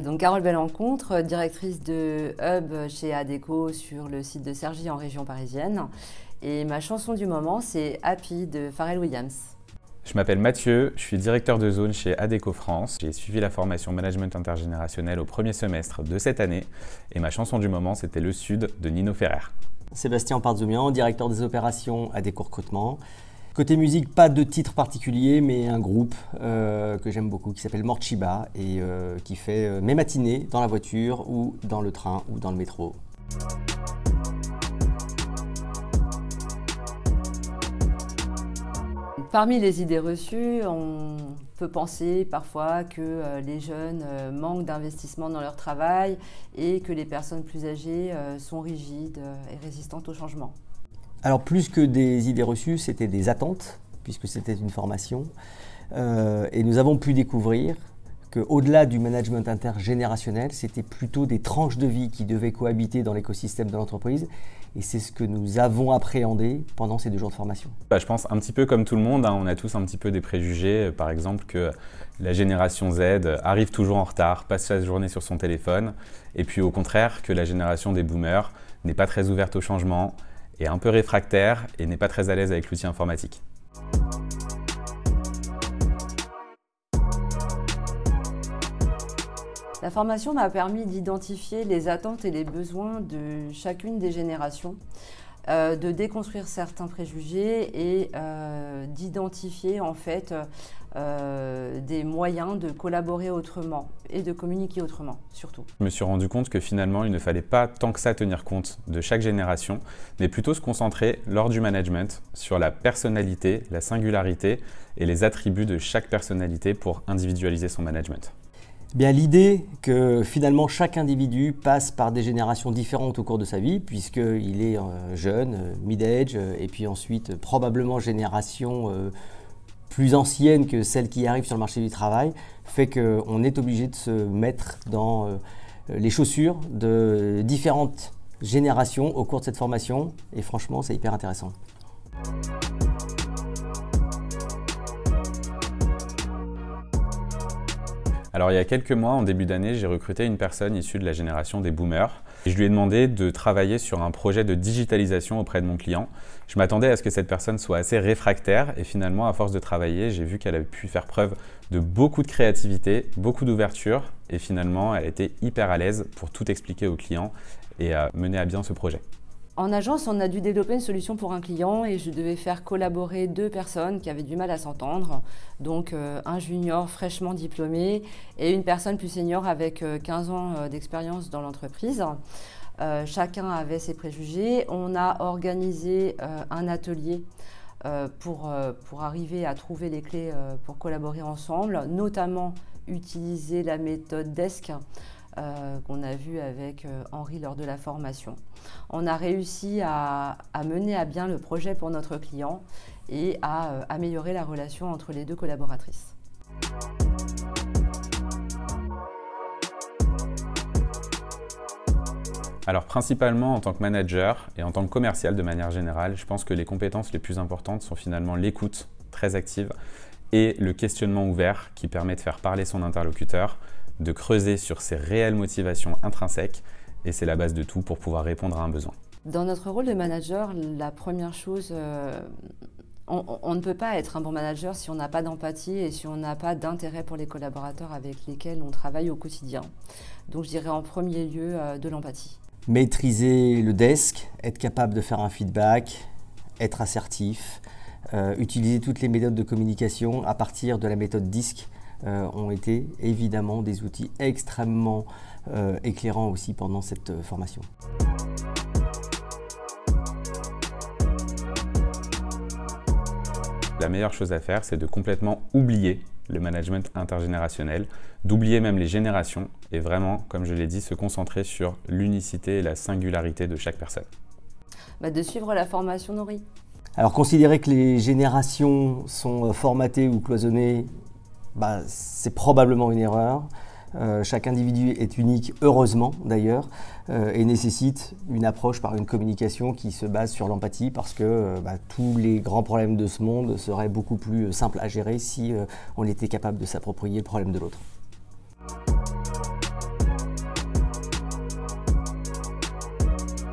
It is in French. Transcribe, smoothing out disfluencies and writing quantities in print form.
Donc Carole Bellencontre, directrice de Hub chez Adecco sur le site de Cergy en région parisienne. Et ma chanson du moment, c'est Happy de Pharrell Williams. Je m'appelle Mathieu, je suis directeur de zone chez Adecco France. J'ai suivi la formation management intergénérationnel au premier semestre de cette année. Et ma chanson du moment, c'était Le Sud de Nino Ferrer. Sébastien Parzoumian, directeur des opérations Adecco Recrutement. Côté musique, pas de titre particulier, mais un groupe que j'aime beaucoup qui s'appelle Morchiba et qui fait mes matinées dans la voiture ou dans le train ou dans le métro. Parmi les idées reçues, on peut penser parfois que les jeunes manquent d'investissement dans leur travail et que les personnes plus âgées sont rigides et résistantes au changement. Alors plus que des idées reçues, c'était des attentes, puisque c'était une formation. Et nous avons pu découvrir qu'au-delà du management intergénérationnel, c'était plutôt des tranches de vie qui devaient cohabiter dans l'écosystème de l'entreprise. Et c'est ce que nous avons appréhendé pendant ces 2 jours de formation. Je pense un petit peu comme tout le monde, on a tous un petit peu des préjugés. Par exemple que la génération Z arrive toujours en retard, passe sa journée sur son téléphone. Et puis au contraire que la génération des boomers n'est pas très ouverte au changement, est un peu réfractaire et n'est pas très à l'aise avec l'outil informatique. La formation m'a permis d'identifier les attentes et les besoins de chacune des générations, de déconstruire certains préjugés et d'identifier en fait des moyens de collaborer autrement et de communiquer autrement, surtout. Je me suis rendu compte que finalement, il ne fallait pas tant que ça tenir compte de chaque génération, mais plutôt se concentrer lors du management sur la personnalité, la singularité et les attributs de chaque personnalité pour individualiser son management. Bien, l'idée que finalement chaque individu passe par des générations différentes au cours de sa vie, puisqu'il est jeune, mid-age, et puis ensuite probablement génération plus ancienne que celle qui arrive sur le marché du travail, fait qu'on est obligé de se mettre dans les chaussures de différentes générations au cours de cette formation, et franchement c'est hyper intéressant. Alors il y a quelques mois, en début d'année, j'ai recruté une personne issue de la génération des boomers. Et je lui ai demandé de travailler sur un projet de digitalisation auprès de mon client. Je m'attendais à ce que cette personne soit assez réfractaire et finalement, à force de travailler, j'ai vu qu'elle avait pu faire preuve de beaucoup de créativité, beaucoup d'ouverture et finalement, elle était hyper à l'aise pour tout expliquer au client et mener à bien ce projet. En agence, on a dû développer une solution pour un client et je devais faire collaborer 2 personnes qui avaient du mal à s'entendre. Donc un junior fraîchement diplômé et une personne plus senior avec 15 ans d'expérience dans l'entreprise. Chacun avait ses préjugés. On a organisé un atelier pour arriver à trouver les clés pour collaborer ensemble, notamment utiliser la méthode DESC qu'on a vu avec Henri lors de la formation. On a réussi à mener à bien le projet pour notre client et à améliorer la relation entre les 2 collaboratrices. Alors principalement en tant que manager et en tant que commercial de manière générale, je pense que les compétences les plus importantes sont finalement l'écoute très active et le questionnement ouvert qui permet de faire parler son interlocuteur, de creuser sur ses réelles motivations intrinsèques et c'est la base de tout pour pouvoir répondre à un besoin. Dans notre rôle de manager, la première chose, on ne peut pas être un bon manager si on n'a pas d'empathie et si on n'a pas d'intérêt pour les collaborateurs avec lesquels on travaille au quotidien. Donc je dirais en premier lieu de l'empathie. Maîtriser le desk, être capable de faire un feedback, être assertif, utiliser toutes les méthodes de communication à partir de la méthode DISC ont été évidemment des outils extrêmement éclairants aussi pendant cette formation. La meilleure chose à faire, c'est de complètement oublier le management intergénérationnel, d'oublier même les générations et vraiment, comme je l'ai dit, se concentrer sur l'unicité et la singularité de chaque personne. De suivre la formation Nori. Alors considérer que les générations sont formatées ou cloisonnées, c'est probablement une erreur. Chaque individu est unique, heureusement d'ailleurs, et nécessite une approche par une communication qui se base sur l'empathie, parce que tous les grands problèmes de ce monde seraient beaucoup plus simples à gérer si on était capable de s'approprier le problème de l'autre.